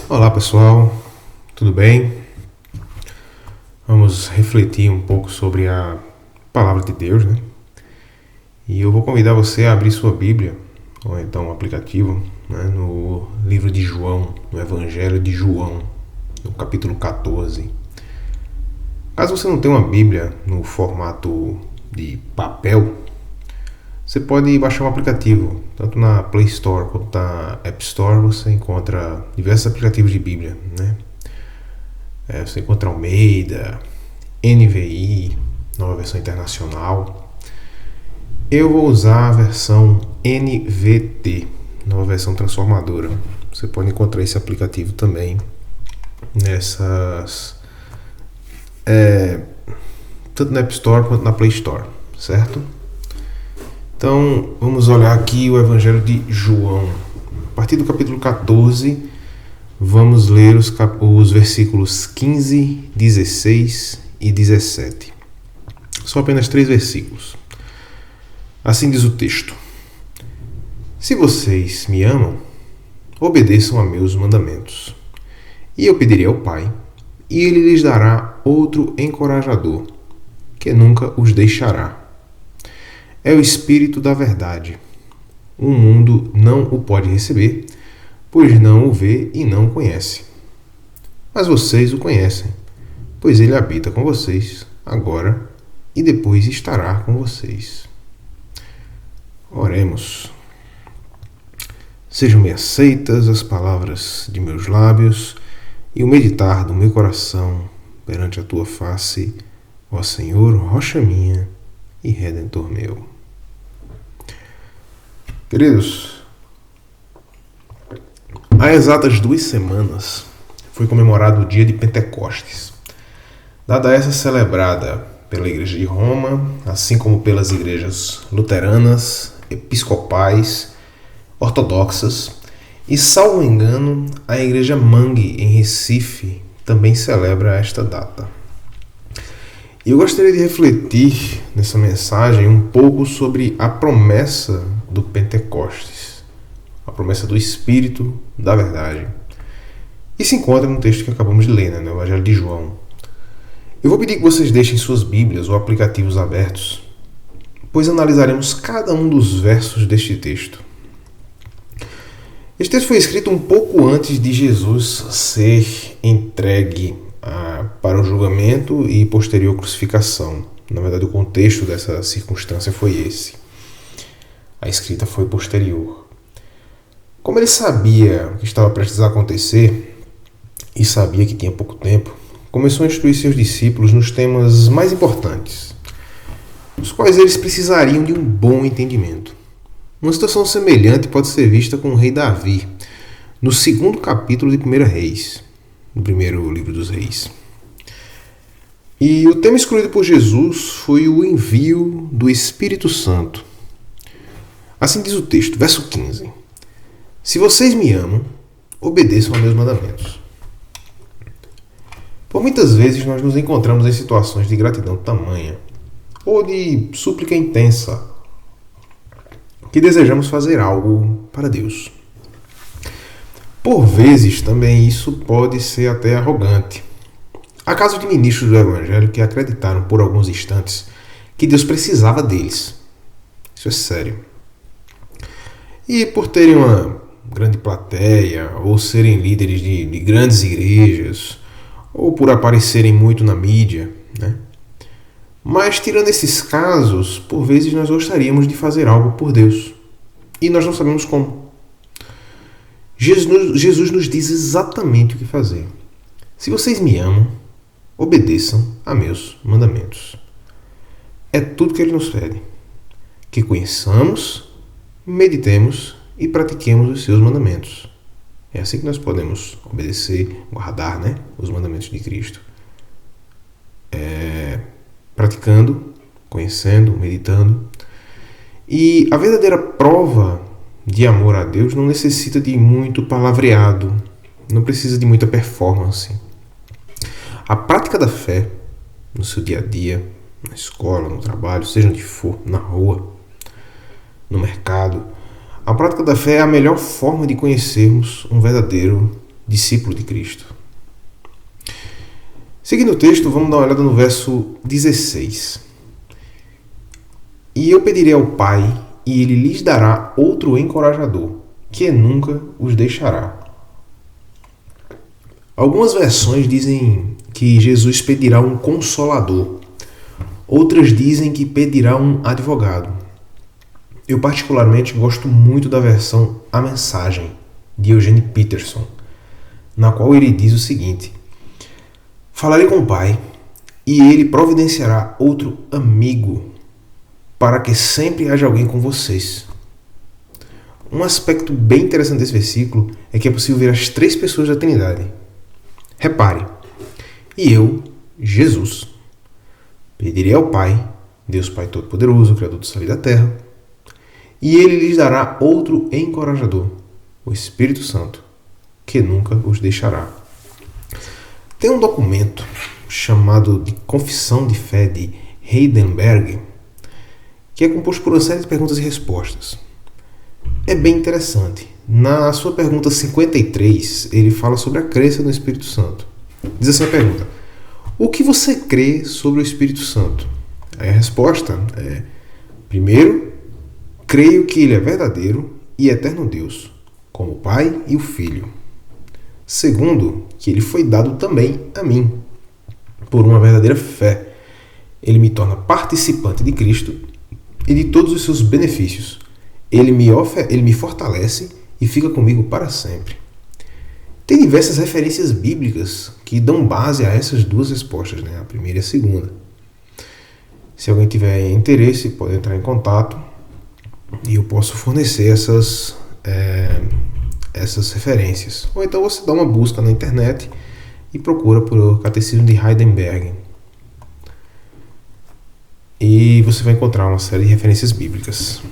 Olá pessoal, tudo bem? Vamos refletir um pouco sobre a Palavra de Deus, né? E eu vou convidar você a abrir sua Bíblia, ou então um aplicativo, né, no livro de João, no Evangelho de João, no capítulo 14. Caso você não tenha uma Bíblia no formato de papel, você pode baixar um aplicativo, tanto na Play Store quanto na App Store você encontra diversos aplicativos de Bíblia, né? Você encontra Almeida, NVI, nova versão internacional. Eu vou usar a versão NVT, nova versão transformadora. Você pode encontrar esse aplicativo também nessas tanto na App Store quanto na Play Store, certo? Então vamos olhar aqui o Evangelho de João. A partir do capítulo 14, vamos ler os versículos 15, 16 e 17. São apenas 3 versículos. Assim diz o texto: Se vocês me amam, obedeçam a meus mandamentos. E eu pedirei ao Pai, e ele lhes dará outro encorajador, que nunca os deixará. É o Espírito da verdade. O mundo não o pode receber, pois não o vê e não o conhece. Mas vocês o conhecem, pois ele habita com vocês agora e depois estará com vocês. Oremos. Sejam-me aceitas as palavras de meus lábios e o meditar do meu coração perante a tua face, ó Senhor, rocha minha e Redentor meu. Queridos, há exatas 2 semanas foi comemorado o dia de Pentecostes. Data essa celebrada pela Igreja de Roma, assim como pelas igrejas luteranas, episcopais, ortodoxas e, salvo engano, a Igreja Mangue em Recife também celebra esta data. E eu gostaria de refletir nessa mensagem um pouco sobre a promessa do Pentecostes, a promessa do Espírito da verdade. E se encontra no texto que acabamos de ler, né, no Evangelho de João. Eu vou pedir que vocês deixem suas Bíblias ou aplicativos abertos, pois analisaremos cada um dos versos deste texto. Este texto foi escrito um pouco antes de Jesus ser entregue para o julgamento e posterior crucificação. Na verdade, o contexto dessa circunstância foi esse. A escrita foi posterior. Como ele sabia o que estava prestes a acontecer e sabia que tinha pouco tempo, começou a instruir seus discípulos nos temas mais importantes, os quais eles precisariam de um bom entendimento. Uma situação semelhante pode ser vista com o rei Davi, no 2º capítulo de 1 Reis, no primeiro livro dos Reis. E o tema escolhido por Jesus foi o envio do Espírito Santo. Assim diz o texto, verso 15. Se vocês me amam, obedeçam a meus mandamentos. Por muitas vezes nós nos encontramos em situações de gratidão tamanha, ou de súplica intensa, que desejamos fazer algo para Deus. Por vezes também isso pode ser até arrogante. Há casos de ministros do Evangelho que acreditaram por alguns instantes que Deus precisava deles. Isso é sério. E por terem uma grande plateia, ou serem líderes de grandes igrejas, ou por aparecerem muito na mídia, né? Mas tirando esses casos, por vezes nós gostaríamos de fazer algo por Deus. E nós não sabemos como. Jesus nos diz exatamente o que fazer. Se vocês me amam, obedeçam a meus mandamentos. É tudo que ele nos pede. Que conheçamos, meditemos e pratiquemos os seus mandamentos. É assim que nós podemos obedecer, guardar, né, os mandamentos de Cristo. Praticando, conhecendo, meditando. E a verdadeira prova de amor a Deus não necessita de muito palavreado, não precisa de muita performance. A prática da fé, no seu dia a dia, na escola, no trabalho, seja onde for, na rua, no mercado, a prática da fé é a melhor forma de conhecermos um verdadeiro discípulo de Cristo. Seguindo o texto, vamos dar uma olhada no verso 16. E eu pedirei ao Pai, e ele lhes dará outro encorajador, que nunca os deixará. Algumas versões dizem que Jesus pedirá um consolador. Outras dizem que pedirá um advogado. Eu particularmente gosto muito da versão A Mensagem, de Eugene Peterson, na qual ele diz o seguinte: falarei com o Pai, e ele providenciará outro amigo, para que sempre haja alguém com vocês. Um aspecto bem interessante desse versículo é que é possível ver as três pessoas da Trindade. Repare, e eu, Jesus, pedirei ao Pai, Deus Pai Todo-Poderoso, Criador do céu e da terra, e ele lhes dará outro encorajador, o Espírito Santo, que nunca os deixará. Tem um documento chamado de Confissão de Fé de Heidelberg, que é composto por uma série de perguntas e respostas. É bem interessante. Na sua pergunta 53, ele fala sobre a crença no Espírito Santo. Diz assim a pergunta: o que você crê sobre o Espírito Santo? Aí a resposta é: primeiro, creio que ele é verdadeiro e eterno Deus, como o Pai e o Filho. Segundo, que ele foi dado também a mim, por uma verdadeira fé. Ele me torna participante de Cristo e de todos os seus benefícios. Ele me fortalece e fica comigo para sempre. Tem diversas referências bíblicas que dão base a essas duas respostas, né? A primeira e a segunda. Se alguém tiver interesse, pode entrar em contato e eu posso fornecer essas referências. Ou então você dá uma busca na internet e procura por Catecismo de Heidelberg. E você vai encontrar uma série de referências bíblicas.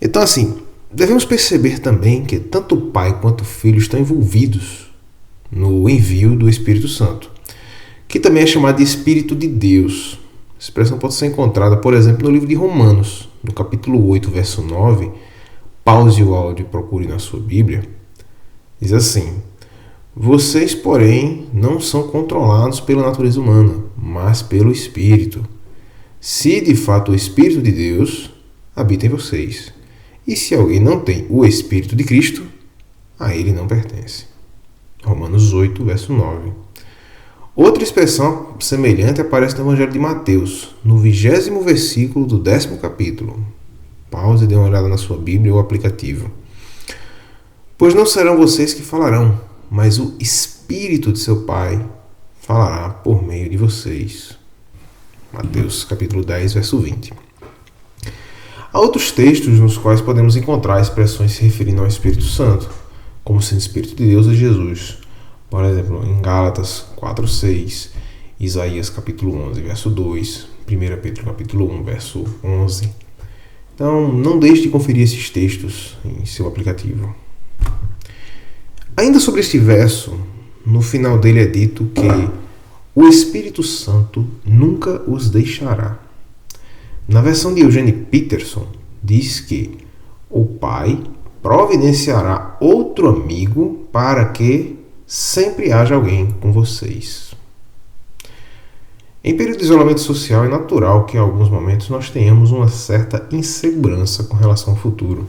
Então, assim, devemos perceber também que tanto o Pai quanto o Filho estão envolvidos no envio do Espírito Santo, que também é chamado de Espírito de Deus. A expressão pode ser encontrada, por exemplo, no livro de Romanos, no capítulo 8, verso 9. Pause o áudio e procure na sua Bíblia. Diz assim: vocês, porém, não são controlados pela natureza humana, mas pelo Espírito. Se de fato o Espírito de Deus habita em vocês. E se alguém não tem o Espírito de Cristo, a ele não pertence. Romanos 8, verso 9. Outra expressão semelhante aparece no Evangelho de Mateus, no 20º versículo do 10º capítulo. Pause e dê uma olhada na sua Bíblia ou aplicativo. Pois não serão vocês que falarão, mas o Espírito de seu Pai falará por meio de vocês. Mateus capítulo 10, verso 20. Há outros textos nos quais podemos encontrar expressões se referindo ao Espírito Santo, como sendo Espírito de Deus e Jesus. Por exemplo, em Gálatas 4:6, Isaías capítulo 11, verso 2, 1 Pedro capítulo 1, verso 11. Então, não deixe de conferir esses textos em seu aplicativo. Ainda sobre este verso, no final dele é dito que o Espírito Santo nunca os deixará. Na versão de Eugene Peterson, diz que o Pai providenciará outro amigo para que sempre haja alguém com vocês. Em período de isolamento social, é natural que em alguns momentos nós tenhamos uma certa insegurança com relação ao futuro.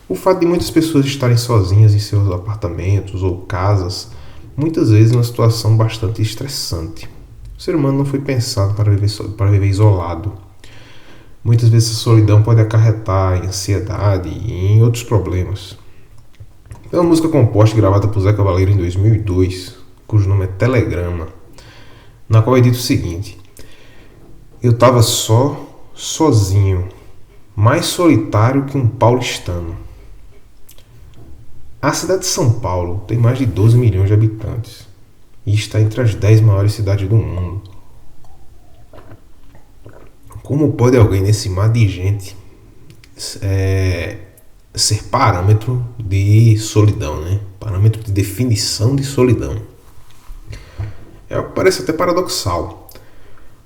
O fato de muitas pessoas estarem sozinhas em seus apartamentos ou casas, muitas vezes é uma situação bastante estressante. O ser humano não foi pensado para viver isolado. Muitas vezes a solidão pode acarretar em ansiedade e em outros problemas. É uma música composta e gravada por Zé Cavaleiro em 2002, cujo nome é Telegrama, na qual é dito o seguinte: eu estava sozinho, mais solitário que um paulistano. A cidade de São Paulo tem mais de 12 milhões de habitantes e está entre as 10 maiores cidades do mundo. Como pode alguém nesse mar de gente ser parâmetro de solidão, né? Parâmetro de definição de solidão? Parece até paradoxal.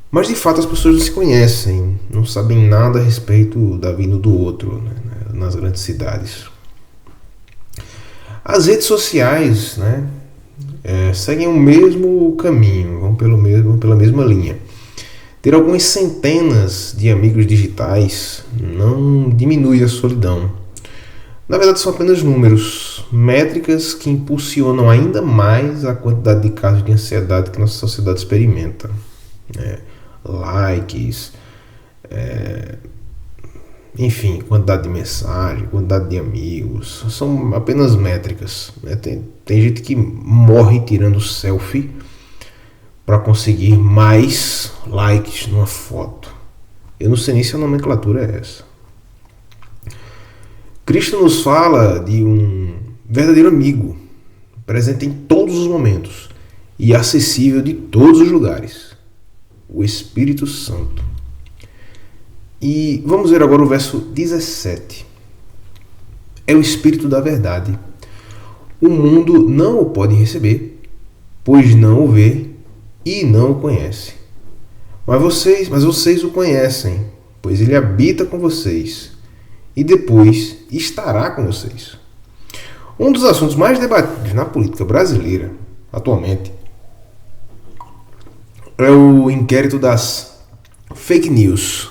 Mas de fato as pessoas não se conhecem, não sabem nada a respeito da vida do outro, né, nas grandes cidades. As redes sociais, né, seguem o mesmo caminho, vão pela mesma linha. Ter algumas centenas de amigos digitais não diminui a solidão. Na verdade, são apenas números, métricas que impulsionam ainda mais a quantidade de casos de ansiedade que nossa sociedade experimenta. Likes, enfim, quantidade de mensagem, quantidade de amigos, são apenas métricas. Tem gente que morre tirando selfie para conseguir mais likes numa foto. Eu não sei nem se a nomenclatura é essa. Cristo nos fala de um verdadeiro amigo, presente em todos os momentos e acessível de todos os lugares, o Espírito Santo. E vamos ver agora o verso 17. É o Espírito da verdade. O mundo não o pode receber, pois não o vê e não o conhece. Mas vocês o conhecem, pois ele habita com vocês e depois estará com vocês. Um dos assuntos mais debatidos na política brasileira atualmente é o inquérito das fake news.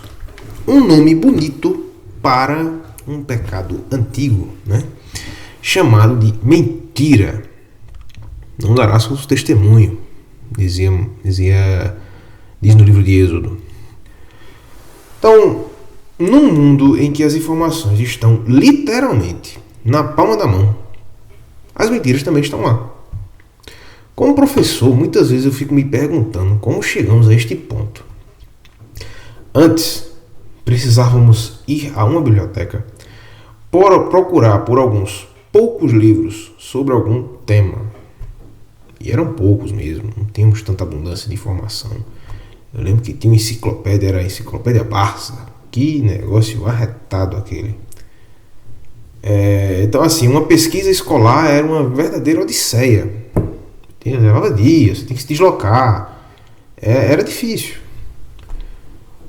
Um nome bonito para um pecado antigo, né? Chamado de mentira. Não darás falso testemunho, diz no livro de Êxodo. Então, num mundo em que as informações estão literalmente na palma da mão, as mentiras também estão lá. Como professor, muitas vezes eu fico me perguntando como chegamos a este ponto. Antes, precisávamos ir a uma biblioteca para procurar por alguns poucos livros sobre algum tema. E eram poucos mesmo, não tínhamos tanta abundância de informação. Eu lembro que tinha uma enciclopédia, era a Enciclopédia Barça. Que negócio arretado aquele. Então, assim, uma pesquisa escolar era uma verdadeira odisseia. Levava dias, você tem que se deslocar. Era difícil.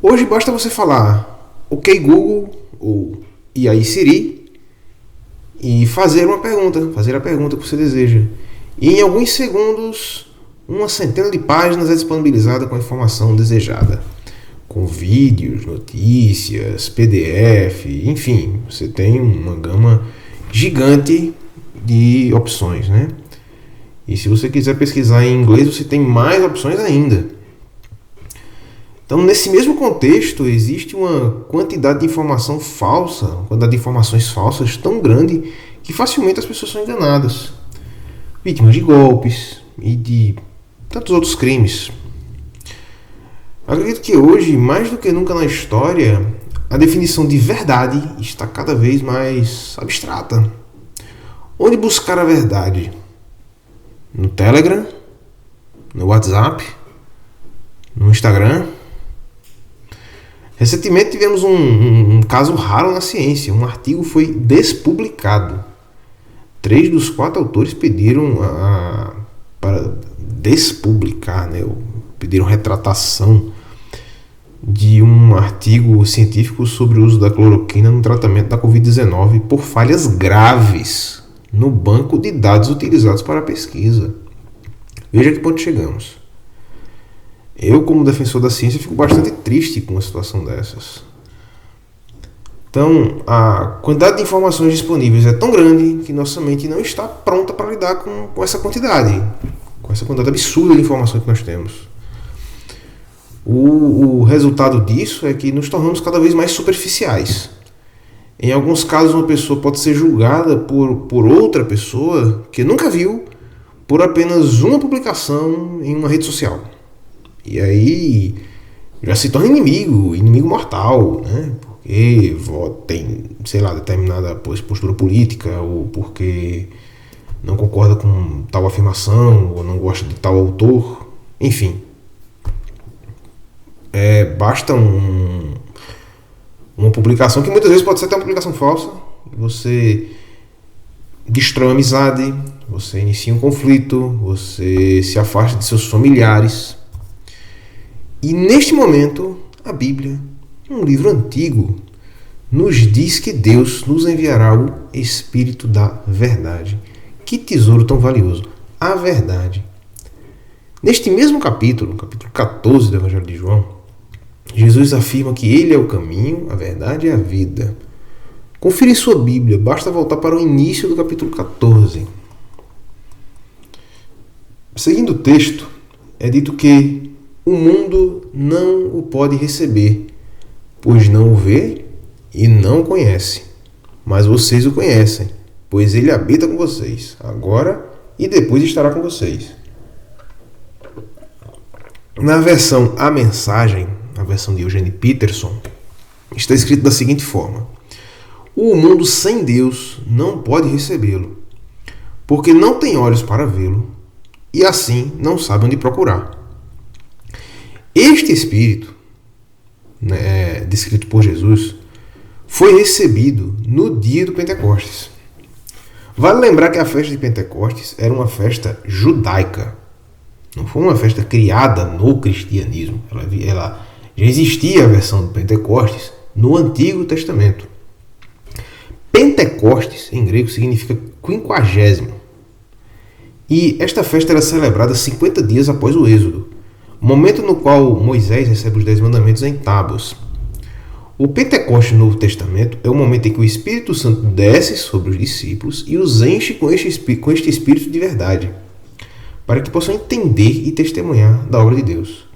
Hoje basta você falar OK Google ou e aí Siri e fazer a pergunta que você deseja. E em alguns segundos, uma centena de páginas é disponibilizada com a informação desejada. Com vídeos, notícias, PDF, enfim, você tem uma gama gigante de opções, né? E se você quiser pesquisar em inglês, você tem mais opções ainda. Então, nesse mesmo contexto, existe uma quantidade de informação falsa, uma quantidade de informações falsas tão grande que facilmente as pessoas são enganadas. Vítimas de golpes e de tantos outros crimes. Acredito que hoje, mais do que nunca na história, a definição de verdade está cada vez mais abstrata. Onde buscar a verdade? No Telegram? No WhatsApp? No Instagram? Recentemente tivemos um caso raro na ciência. Um artigo foi despublicado. 3 dos 4 autores pediram para despublicar, né? Pediram retratação de um artigo científico sobre o uso da cloroquina no tratamento da Covid-19 por falhas graves no banco de dados utilizados para a pesquisa. Veja que ponto chegamos. Eu, como defensor da ciência, fico bastante triste com uma situação dessas. Então, a quantidade de informações disponíveis é tão grande que nossa mente não está pronta para lidar com essa quantidade absurda de informações que nós temos. O resultado disso é que nos tornamos cada vez mais superficiais. Em alguns casos, uma pessoa pode ser julgada por outra pessoa que nunca viu por apenas uma publicação em uma rede social. E aí já se torna inimigo mortal, né? Porque tem, determinada postura política, ou porque não concorda com tal afirmação, ou não gosta de tal autor, enfim. Basta uma publicação que muitas vezes pode ser até uma publicação falsa. Você destrói uma amizade, você inicia um conflito, você se afasta de seus familiares. E neste momento, a Bíblia, um livro antigo, nos diz que Deus nos enviará o Espírito da Verdade, Que tesouro tão valioso! A verdade. Neste mesmo capítulo 14 do Evangelho de João, Jesus afirma que Ele é o caminho, a verdade e a vida. Confira em sua Bíblia, basta voltar para o início do capítulo 14. Seguindo o texto, é dito que o mundo não o pode receber, pois não o vê e não o conhece. Mas vocês o conhecem, pois Ele habita com vocês, agora e depois estará com vocês. Na versão A Mensagem, a versão de Eugene Peterson, está escrito da seguinte forma: o mundo sem Deus não pode recebê-lo, porque não tem olhos para vê-lo e assim não sabe onde procurar. Este Espírito, descrito por Jesus, foi recebido no dia do Pentecostes. Vale lembrar que a festa de Pentecostes era uma festa judaica. Não foi uma festa criada no cristianismo. Ela já existia a versão do Pentecostes no Antigo Testamento. Pentecostes, em grego, significa 50º. E esta festa era celebrada 50 dias após o Êxodo, momento no qual Moisés recebe os 10 mandamentos em tábuas. O Pentecostes no Novo Testamento é o momento em que o Espírito Santo desce sobre os discípulos e os enche com este Espírito de verdade, para que possam entender e testemunhar da obra de Deus.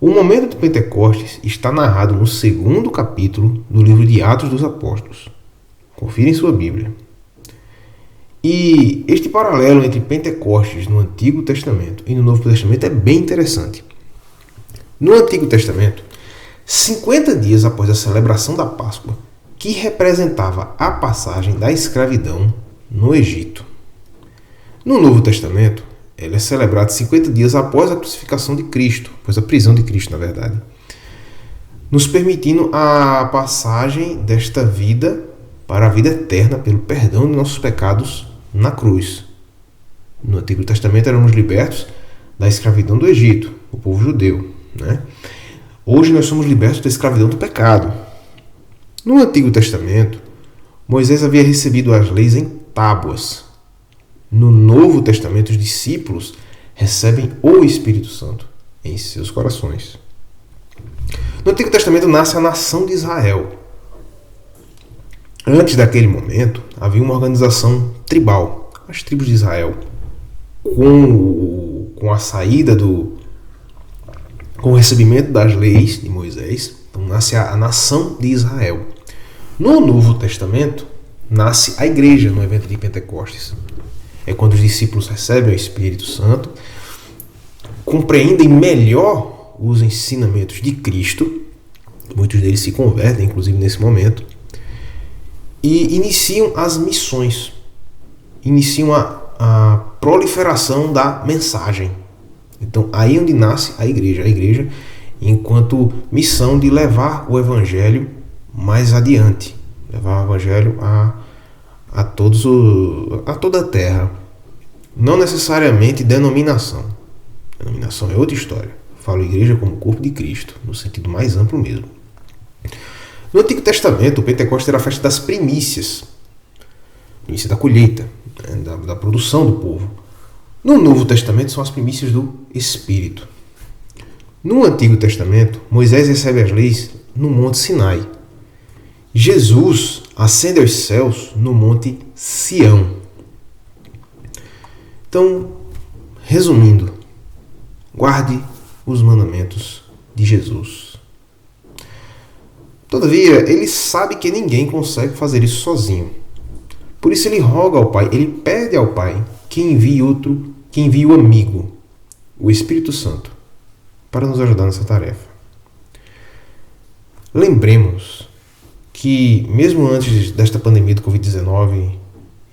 O momento do Pentecostes está narrado no 2º capítulo do livro de Atos dos Apóstolos. Confira em sua Bíblia. E este paralelo entre Pentecostes no Antigo Testamento e no Novo Testamento é bem interessante. No Antigo Testamento, 50 dias após a celebração da Páscoa, que representava a passagem da escravidão no Egito. No Novo Testamento, ela é celebrada 50 dias após a crucificação de Cristo, após a prisão de Cristo, na verdade, nos permitindo a passagem desta vida para a vida eterna pelo perdão de nossos pecados na cruz. No Antigo Testamento éramos libertos da escravidão do Egito, o povo judeu, né? Hoje nós somos libertos da escravidão do pecado. No Antigo Testamento, Moisés havia recebido as leis em tábuas. No Novo Testamento, os discípulos recebem o Espírito Santo em seus corações. No Antigo Testamento nasce a nação de Israel. Antes daquele momento, havia uma organização tribal, as tribos de Israel. Com a saída com o recebimento das leis de Moisés, então nasce a nação de Israel. No Novo Testamento, nasce a igreja no evento de Pentecostes. É quando os discípulos recebem o Espírito Santo, compreendem melhor os ensinamentos de Cristo, muitos deles se convertem, inclusive nesse momento, e iniciam as missões, iniciam a proliferação da mensagem. Então, aí é onde nasce a igreja enquanto missão de levar o evangelho mais adiante, levar o evangelho a toda a terra. Não necessariamente denominação. Denominação é outra história. Falo igreja como corpo de Cristo, no sentido mais amplo mesmo. No Antigo Testamento, o Pentecostes era a festa das primícias, primícia da colheita, da produção do povo. No Novo Testamento são as primícias do Espírito. No Antigo Testamento, Moisés recebe as leis no Monte Sinai. Jesus ascende aos céus no Monte Sião. Então, resumindo, guarde os mandamentos de Jesus. Todavia, ele sabe que ninguém consegue fazer isso sozinho. Por isso ele roga ao Pai, ele pede ao Pai que envie o amigo, o Espírito Santo, para nos ajudar nessa tarefa. Lembremos que, mesmo antes desta pandemia do Covid-19,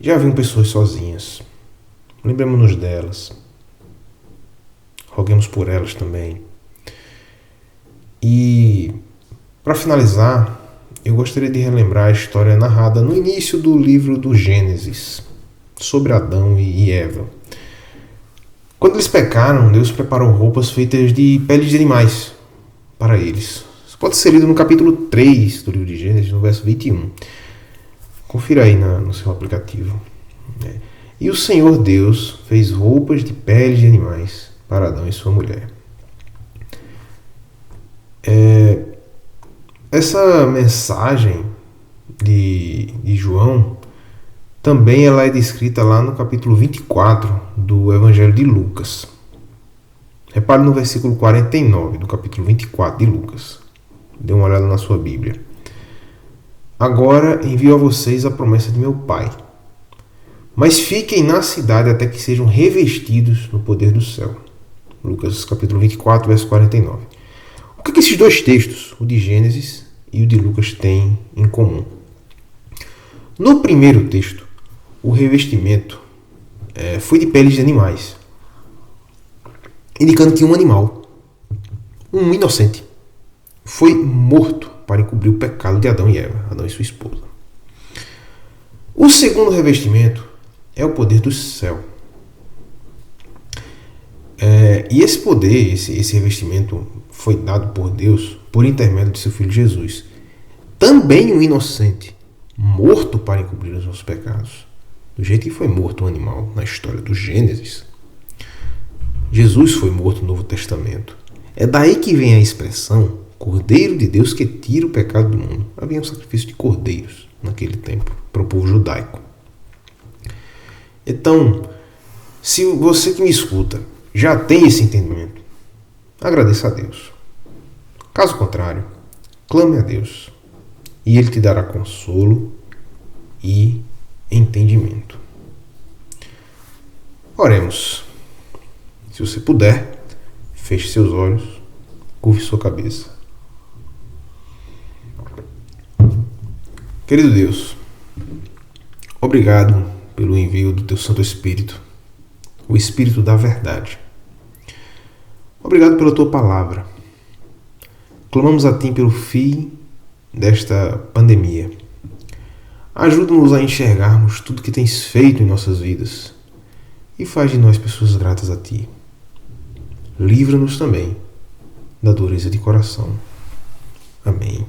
já haviam pessoas sozinhas. Lembremos-nos delas. Roguemos por elas também. E, para finalizar, eu gostaria de relembrar a história narrada no início do livro do Gênesis, sobre Adão e Eva. Quando eles pecaram, Deus preparou roupas feitas de peles de animais para eles. Isso pode ser lido no capítulo 3 do livro de Gênesis, no verso 21. Confira aí no seu aplicativo. E o Senhor Deus fez roupas de peles de animais para Adão e sua mulher. Essa mensagem de João também ela é descrita lá no capítulo 24 do Evangelho de Lucas. Repare no versículo 49 do capítulo 24 de Lucas. Dê uma olhada na sua Bíblia. Agora envio a vocês a promessa de meu Pai. Mas fiquem na cidade até que sejam revestidos no poder do céu. Lucas capítulo 24, verso 49. O que esses dois textos, o de Gênesis e o de Lucas, têm em comum? No primeiro texto, o revestimento foi de peles de animais, indicando que um animal, um inocente, foi morto para encobrir o pecado de Adão e Eva, Adão e sua esposa. O segundo revestimento é o poder do céu. E esse poder, esse revestimento foi dado por Deus por intermédio de seu Filho Jesus. Também um inocente, morto para encobrir os nossos pecados. Do jeito que foi morto um animal na história do Gênesis, Jesus foi morto no Novo Testamento. É daí que vem a expressão Cordeiro de Deus que tira o pecado do mundo. Havia um sacrifício de cordeiros naquele tempo para o povo judaico. Então, se você que me escuta já tem esse entendimento, agradeça a Deus. Caso contrário, clame a Deus e Ele te dará consolo e entendimento. Oremos. Se você puder, feche seus olhos, curve sua cabeça. Querido Deus, obrigado pelo envio do Teu Santo Espírito, o Espírito da verdade. Obrigado pela Tua palavra. Clamamos a Ti pelo fim desta pandemia. Ajuda-nos a enxergarmos tudo que Tens feito em nossas vidas e faz de nós pessoas gratas a Ti. Livra-nos também da dureza de coração. Amém.